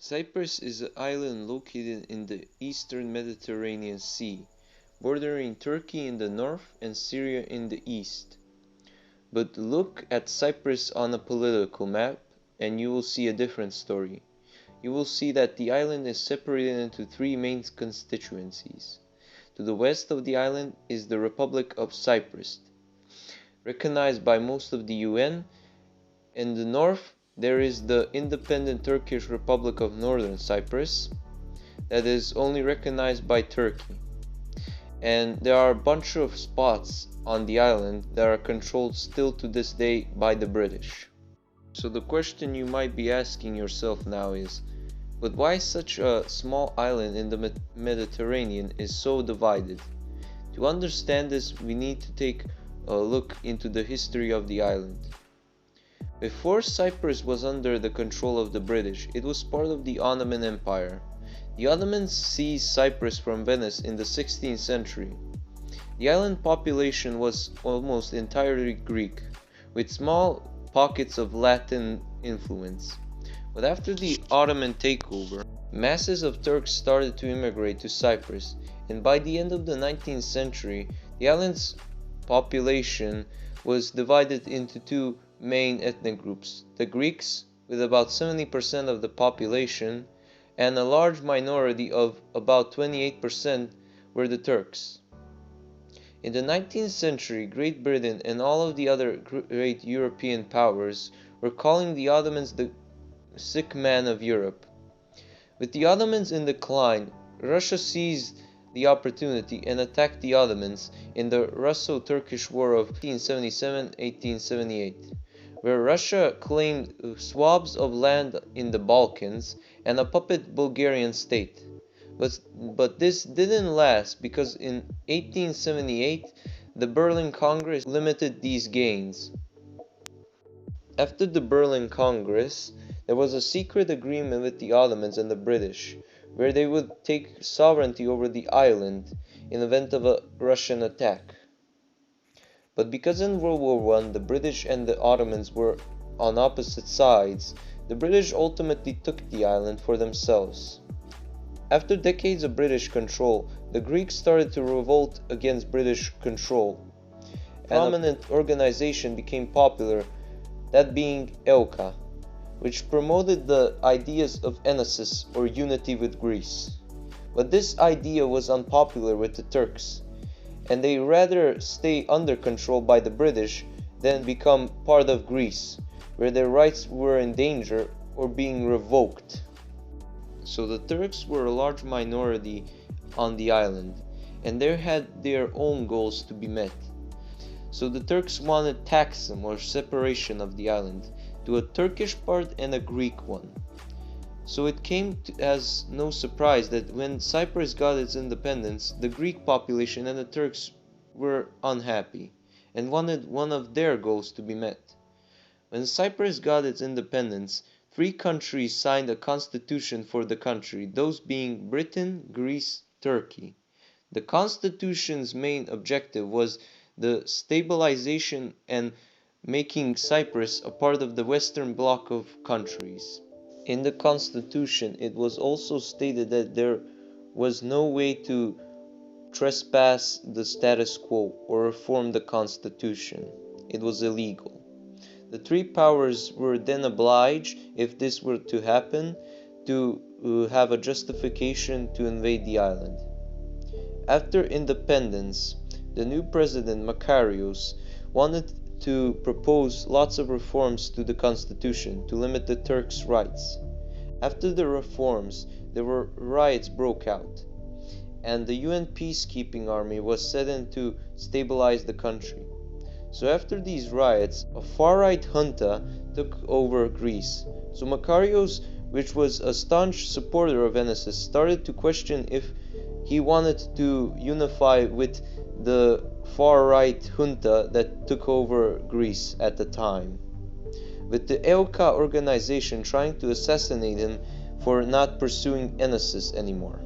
Cyprus is an island located in the eastern Mediterranean Sea, bordering Turkey in the north and Syria in the east. But look at Cyprus on a political map, and you will see a different story. You will see that the island is separated into three main constituencies. To the west of the island is the Republic of Cyprus, recognized by most of the UN. In the north, there is the independent Turkish Republic of Northern Cyprus, that is only recognized by Turkey. And there are a bunch of spots on the island that are controlled still to this day by the British. So the question you might be asking yourself now is, but why such a small island in the Mediterranean is so divided? To understand this, we need to take a look into the history of the island. Before Cyprus was under the control of the British, it was part of the Ottoman Empire. The Ottomans seized Cyprus from Venice in the 16th century. The island population was almost entirely Greek, with small pockets of Latin influence. But after the Ottoman takeover, masses of Turks started to immigrate to Cyprus, and by the end of the 19th century, the island's population was divided into two main ethnic groups: the Greeks, with about 70% of the population, and a large minority of about 28% were the Turks. In the 19th century, Great Britain and all of the other great European powers were calling the Ottomans the sick man of Europe. With the Ottomans in decline, Russia seized the opportunity and attacked the Ottomans in the Russo-Turkish War of 1877-1878, where Russia claimed swabs of land in the Balkans and a puppet Bulgarian state. But this didn't last, because in 1878 the Berlin Congress limited these gains. After the Berlin Congress, there was a secret agreement with the Ottomans and the British, where they would take sovereignty over the island in the event of a Russian attack. But because in World War I the British and the Ottomans were on opposite sides, the British ultimately took the island for themselves. After decades of British control, the Greeks started to revolt against British control. A prominent organization became popular, that being EUCA, which promoted the ideas of enosis, or unity with Greece. But this idea was unpopular with the Turks, and they rather stay under control by the British than become part of Greece, where their rights were in danger or being revoked. So the Turks were a large minority on the island, and they had their own goals to be met. So the Turks wanted taksim, or separation of the island, to a Turkish part and a Greek one. So it came as no surprise that when Cyprus got its independence, the Greek population and the Turks were unhappy and wanted one of their goals to be met. When Cyprus got its independence, three countries signed a constitution for the country, those being Britain, Greece, Turkey. The constitution's main objective was the stabilization and making Cyprus a part of the Western Bloc of countries. In the constitution, it was also stated that there was no way to trespass the status quo or reform the constitution. It was illegal. The three powers were then obliged, if this were to happen, to have a justification to invade the island. After independence, the new president, Makarios, wanted to propose lots of reforms to the constitution to limit the Turks' rights. After the reforms, there were riots broke out, and the UN peacekeeping army was set in to stabilize the country. So after these riots, a far-right junta took over Greece. So Makarios, which was a staunch supporter of enosis, started to question if he wanted to unify with the far-right junta that took over Greece at the time, with the EUCA organization trying to assassinate him for not pursuing enosis anymore.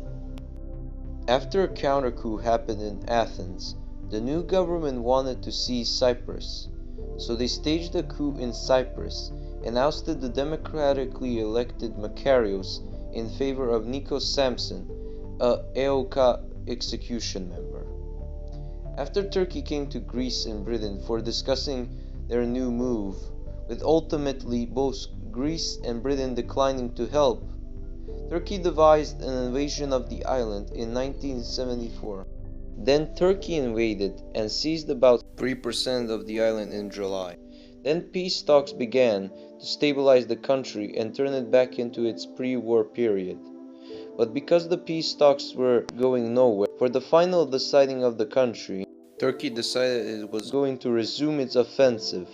After a counter-coup happened in Athens, the new government wanted to seize Cyprus, so they staged a coup in Cyprus and ousted the democratically elected Makarios in favor of Nikos Samson, a EOKA execution member. After Turkey came to Greece and Britain for discussing their new move, with ultimately both Greece and Britain declining to help, Turkey devised an invasion of the island in 1974. Then Turkey invaded and seized about 3% of the island in July. Then peace talks began to stabilize the country and turn it back into its pre-war period. But because the peace talks were going nowhere, for the final deciding of the country, Turkey decided it was going to resume its offensive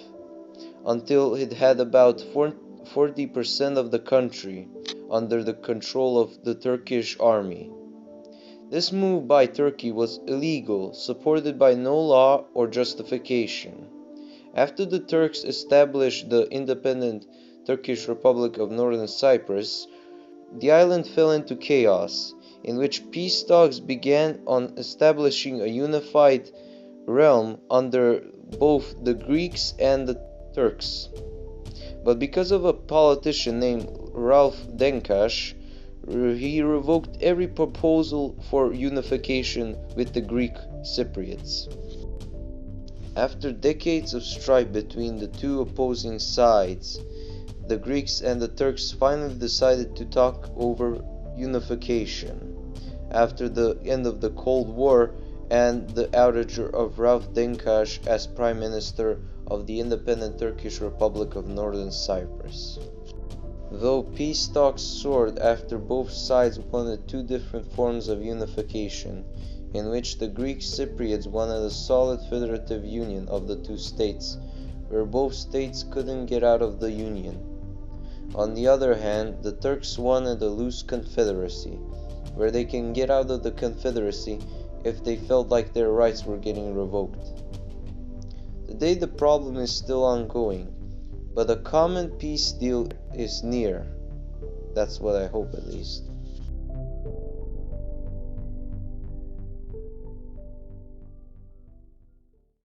until it had about 40% of the country under the control of the Turkish army. This move by Turkey was illegal, supported by no law or justification. After the Turks established the independent Turkish Republic of Northern Cyprus, the island fell into chaos, in which peace talks began on establishing a unified realm under both the Greeks and the Turks. But because of a politician named Rauf Denktash, he revoked every proposal for unification with the Greek Cypriots. After decades of strife between the two opposing sides, the Greeks and the Turks finally decided to talk over unification. After the end of the Cold War and the outage of Rauf Denktash as Prime Minister of the independent Turkish Republic of Northern Cyprus. Though peace talks soared after both sides wanted two different forms of unification, in which the Greek Cypriots wanted a solid federative union of the two states, where both states couldn't get out of the union. On the other hand, the Turks wanted a loose confederacy, where they can get out of the confederacy if they felt like their rights were getting revoked. Today the problem is still ongoing, but a common peace deal is near. That's what I hope, at least.